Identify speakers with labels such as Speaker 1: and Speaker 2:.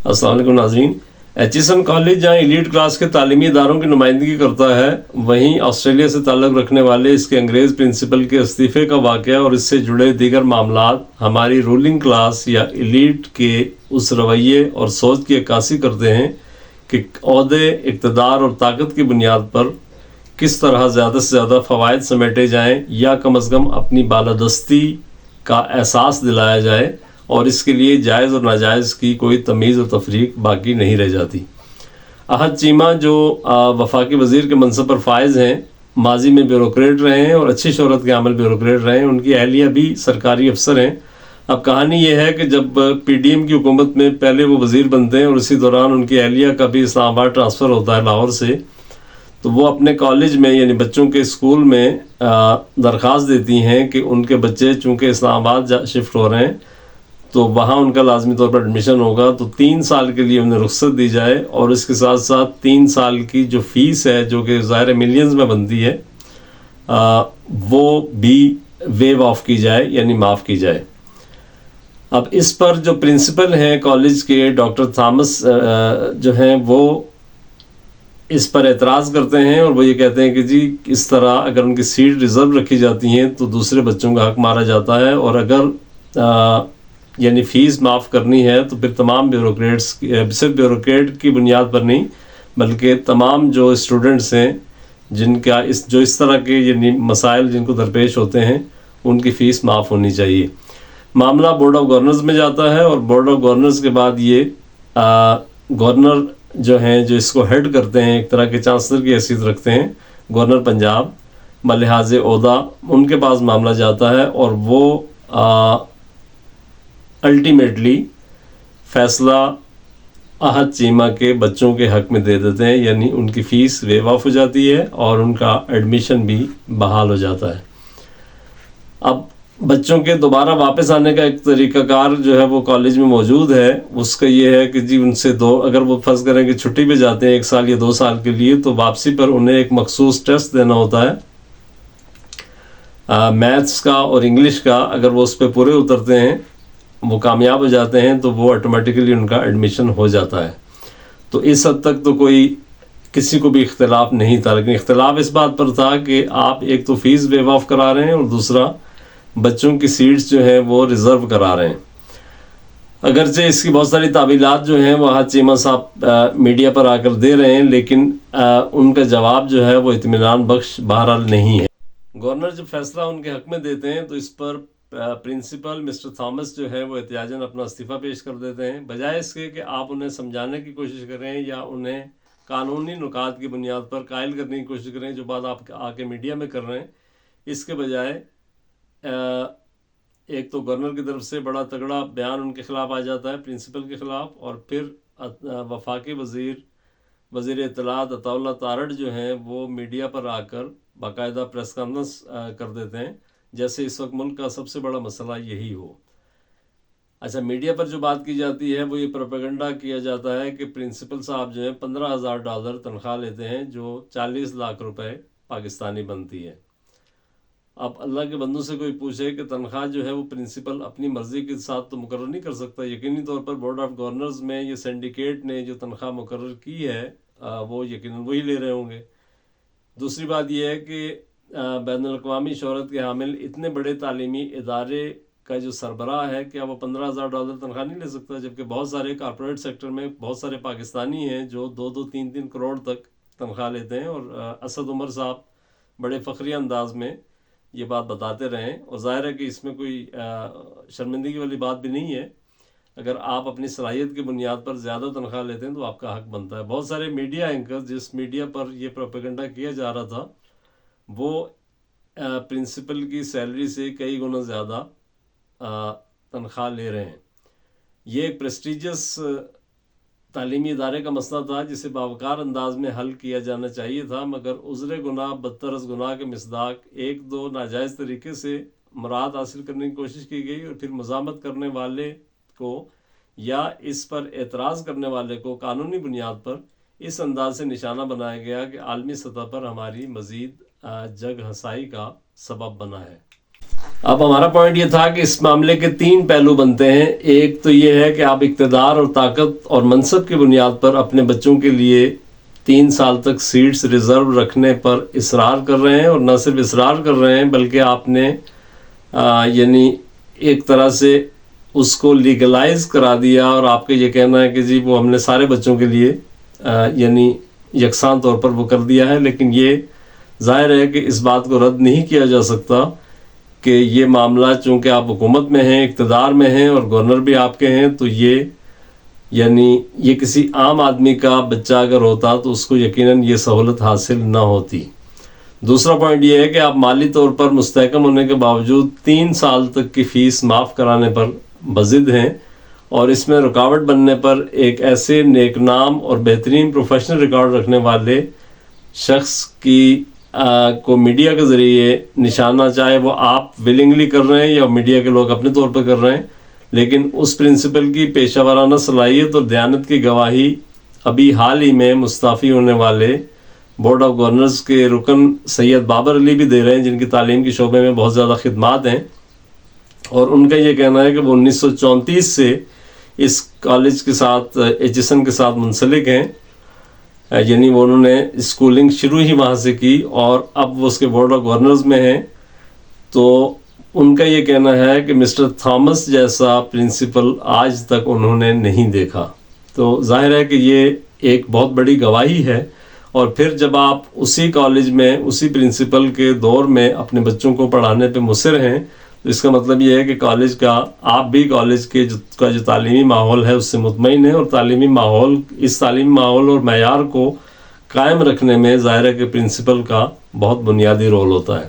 Speaker 1: अस्सलाम वालेकुम नाज़रीन। एचिसन कॉलेज जहाँ एलीट क्लास के तालीमी इदारों की नुमाइंदगी करता है, वहीं ऑस्ट्रेलिया से ताल्लुक़ रखने वाले इसके अंग्रेज़ प्रिंसिपल के इस्तीफ़े का वाक़या और इससे जुड़े दीगर मामलात हमारी रूलिंग क्लास या एलीट के उस रवैये और सोच की अक्कासी करते हैं कि ओहदे, इक़्तिदार और ताकत की बुनियाद पर किस तरह ज़्यादा से ज़्यादा फ़वाइद समेटे जाएँ या कम अज़ कम अपनी बालादस्ती का एहसास दिलाया जाए और इसके लिए जायज़ और नाजायज़ की कोई तमीज़ और तफरीक बाकी नहीं रह जाती। अहद चीमा जो वफाकी वज़ीर के मनसब पर फायज़ हैं, माजी में ब्यूरोक्रेट रहे हैं और अच्छी शोहरत के आमल ब्यूरोक्रेट रहे हैं। उनकी अहलिया भी सरकारी अफसर हैं। अब कहानी ये है कि जब PDM की हुकूमत में पहले वो वज़ीर बनते हैं और इसी दौरान उनकी अहलिया का भी इस्लामाबाद ट्रांसफ़र होता है लाहौर से, तो वो अपने कॉलेज में यानी बच्चों के स्कूल में दरख्वास्त देती हैं कि उनके बच्चे चूँकि इस्लामाबाद शिफ्ट हो रहे हैं तो वहाँ उनका लाजमी तौर पर एडमिशन होगा, तो 3 साल के लिए उन्हें रुख्सत दी जाए और इसके साथ साथ 3 साल की जो फ़ीस है जो कि ज़ाहिर मिलियंस में बनती है वो भी वेव ऑफ की जाए यानी माफ़ की जाए। अब इस पर जो प्रिंसिपल हैं कॉलेज के डॉक्टर थॉमस जो हैं वो इस पर एतराज़ करते हैं और वो ये कहते हैं कि जी इस तरह अगर उनकी सीट रिज़र्व रखी जाती हैं तो दूसरे बच्चों का हक मारा जाता है और अगर यानी फ़ीस माफ़ करनी है तो फिर तमाम ब्यूरोक्रेट्स सिर्फ ब्यूरोक्रेट की बुनियाद पर नहीं बल्कि तमाम जो स्टूडेंट्स हैं जिनका इस तरह के यानी मसाइल जिनको दरपेश होते हैं उनकी फ़ीस माफ़ होनी चाहिए। मामला बोर्ड ऑफ गवर्नर्स में जाता है और बोर्ड ऑफ गवर्नर्स के बाद ये गवर्नर जो हैं जो इसको हेड करते हैं, एक तरह के चांसलर की हैसियत रखते हैं, गवर्नर पंजाब बलिहाज ओहदा उनके पास मामला जाता है और वो अल्टीमेटली फ़ैसला अहद चीमा के बच्चों के हक़ में दे देते हैं, यानी उनकी फ़ीस वेव ऑफ हो जाती है और उनका एडमिशन भी बहाल हो जाता है। अब बच्चों के दोबारा वापस आने का एक तरीक़ाकार जो है वो कॉलेज में मौजूद है। उसका ये है कि जी उनसे अगर वो फ़र्ज़ करें कि छुट्टी पे जाते हैं 1 साल या 2 साल के लिए, तो वापसी पर उन्हें एक मखसूस टेस्ट देना होता है मैथ्स का और इंग्लिश का। अगर वो उस पर पूरे उतरते हैं, वो कामयाब हो जाते हैं, तो वो ऑटोमेटिकली उनका एडमिशन हो जाता है। तो इस हद तक तो कोई किसी को भी इख्तिलाफ नहीं था, लेकिन इख्तिलाफ इस बात पर था कि आप एक तो फ़ीस वेव ऑफ करा रहे हैं और दूसरा बच्चों की सीट्स जो हैं वो रिज़र्व करा रहे हैं। अगरचे इसकी बहुत सारी तावीलात जो हैं वो अहद चीमा साहब मीडिया पर आकर दे रहे हैं, लेकिन उनका जवाब जो है वो इत्मीनान बख्श बहरहाल नहीं है। गवर्नर जब फैसला उनके हक़ में देते हैं तो इस पर प्रिंसिपल मिस्टर थॉमस जो है वो एहतियाजन अपना इस्तीफ़ा पेश कर देते हैं, बजाय इसके कि आप उन्हें समझाने की कोशिश करें या उन्हें कानूनी नुकात की बुनियाद पर कायल करने की कोशिश करें, जो बात आप आके मीडिया में कर रहे हैं। इसके बजाय एक तो गवर्नर की तरफ से बड़ा तगड़ा बयान उनके ख़िलाफ़ आ जाता है, प्रिंसिपल के ख़िलाफ़, और फिर वफाकी वज़ीर इत्तलात अताउल्लाह तारड़ जो हैं वो मीडिया पर आकर बाकायदा प्रेस कॉन्फ्रेंस कर देते हैं, जैसे इस वक्त मुल्क का सबसे बड़ा मसला यही हो। अच्छा, मीडिया पर जो बात की जाती है वो ये प्रोपेगेंडा किया जाता है कि प्रिंसिपल साहब जो हैं $15,000 तनख्वाह लेते हैं, जो 40 लाख रुपए पाकिस्तानी बनती है। अब अल्लाह के बंदों से कोई पूछे कि तनख्वाह जो है वो प्रिंसिपल अपनी मर्ज़ी के साथ तो मुकर्रर नहीं कर सकता। यकीनी तौर पर बोर्ड ऑफ गवर्नर्स में ये सिंडिकेट ने जो तनख्वाह मुकर्रर की है वो यकीनन वही ले रहे होंगे। दूसरी बात यह है कि बैनुल-अक़वामी शोहरत के हामिल इतने बड़े तालीमी इदारे का जो सरबराह है, क्या वो $15,000 तनख्वाह नहीं ले सकता? जबकि बहुत सारे कॉर्पोरेट सेक्टर में बहुत सारे पाकिस्तानी हैं जो 2-2, 3-3 करोड़ तक तनख्वाह लेते हैं। और असद उमर साहब बड़े फ़ख्री अंदाज में ये बात बताते रहें, और ज़ाहिर है कि इसमें कोई शर्मिंदगी वाली बात भी नहीं है। अगर आप अपनी सलाहियत की बुनियाद पर ज़्यादा तनख्वाह लेते हैं तो आपका हक़ बनता है। बहुत सारे मीडिया एंकर जिस मीडिया पर यह प्रोपेगेंडा किया जा रहा था वो प्रिंसिपल की सैलरी से कई गुना ज़्यादा तनख्वाह ले रहे हैं। ये एक प्रेस्टिजियस तालीमी इदारे का मसला था जिसे बावकार अंदाज में हल किया जाना चाहिए था, मगर उज़्र गुनाह बदतर अज़ गुनाह के मिसदाक 1-2 नाजायज़ तरीके से मुराद हासिल करने की कोशिश की गई और फिर मज़ामत करने वाले को या इस पर एतराज़ करने वाले को कानूनी बुनियाद पर इस अंदाज से निशाना बनाया गया कि आलमी सतह पर हमारी मज़ीद जग हंसाई का सबब बना है। اب ہمارا پوائنٹ یہ تھا کہ اس معاملے کے 3 پہلو بنتے ہیں. ایک تو یہ ہے کہ آپ اقتدار اور طاقت اور منصب کی بنیاد پر اپنے بچوں کے لیے 3 سال تک سیٹس ریزرو رکھنے پر اصرار کر رہے ہیں, اور نہ صرف اصرار کر رہے ہیں بلکہ آپ نے یعنی ایک طرح سے اس کو لیگلائز کرا دیا, اور آپ کا یہ کہنا ہے کہ جی وہ ہم نے سارے بچوں کے لیے یعنی یکساں طور پر وہ کر دیا ہے. لیکن یہ ظاہر ہے کہ اس بات کو رد نہیں کیا جا سکتا کہ یہ معاملہ چونکہ آپ حکومت میں ہیں, اقتدار میں ہیں اور گورنر بھی آپ کے ہیں, تو یہ کسی عام آدمی کا بچہ اگر ہوتا تو اس کو یقیناً یہ سہولت حاصل نہ ہوتی. دوسرا پوائنٹ یہ ہے کہ آپ مالی طور پر مستحکم ہونے کے باوجود 3 سال تک کی فیس معاف کرانے پر بضد ہیں, اور اس میں رکاوٹ بننے پر ایک ایسے نیک نام اور بہترین پروفیشنل ریکارڈ رکھنے والے شخص کو میڈیا کے ذریعے نشانہ, چاہے وہ آپ ولنگلی کر رہے ہیں یا میڈیا کے لوگ اپنے طور پر کر رہے ہیں, لیکن اس پرنسپل کی پیشہ ورانہ صلاحیت اور دیانت کی گواہی ابھی حال ہی میں مستعفی ہونے والے بورڈ آف گورنرز کے رکن سید بابر علی بھی دے رہے ہیں, جن کی تعلیم کے شعبے میں بہت زیادہ خدمات ہیں. اور ان کا یہ کہنا ہے کہ وہ 1934 سے اس کالج کے ساتھ ایچسن کے ساتھ منسلک ہیں, یعنی وہ انہوں نے اسکولنگ شروع ہی وہاں سے کی اور اب وہ اس کے بورڈ آف گورنرز میں ہیں. تو ان کا یہ کہنا ہے کہ مسٹر تھامس جیسا پرنسپل آج تک انہوں نے نہیں دیکھا. تو ظاہر ہے کہ یہ ایک بہت بڑی گواہی ہے, اور پھر جب آپ اسی کالج میں اسی پرنسپل کے دور میں اپنے بچوں کو پڑھانے پہ مصر ہیں, تو اس کا مطلب یہ ہے کہ کالج کا آپ بھی کالج کے جو تعلیمی ماحول ہے اس سے مطمئن ہیں, اور اس تعلیمی ماحول اور معیار کو قائم رکھنے میں ظاہر ہے کہ پرنسپل کا بہت بنیادی رول ہوتا ہے.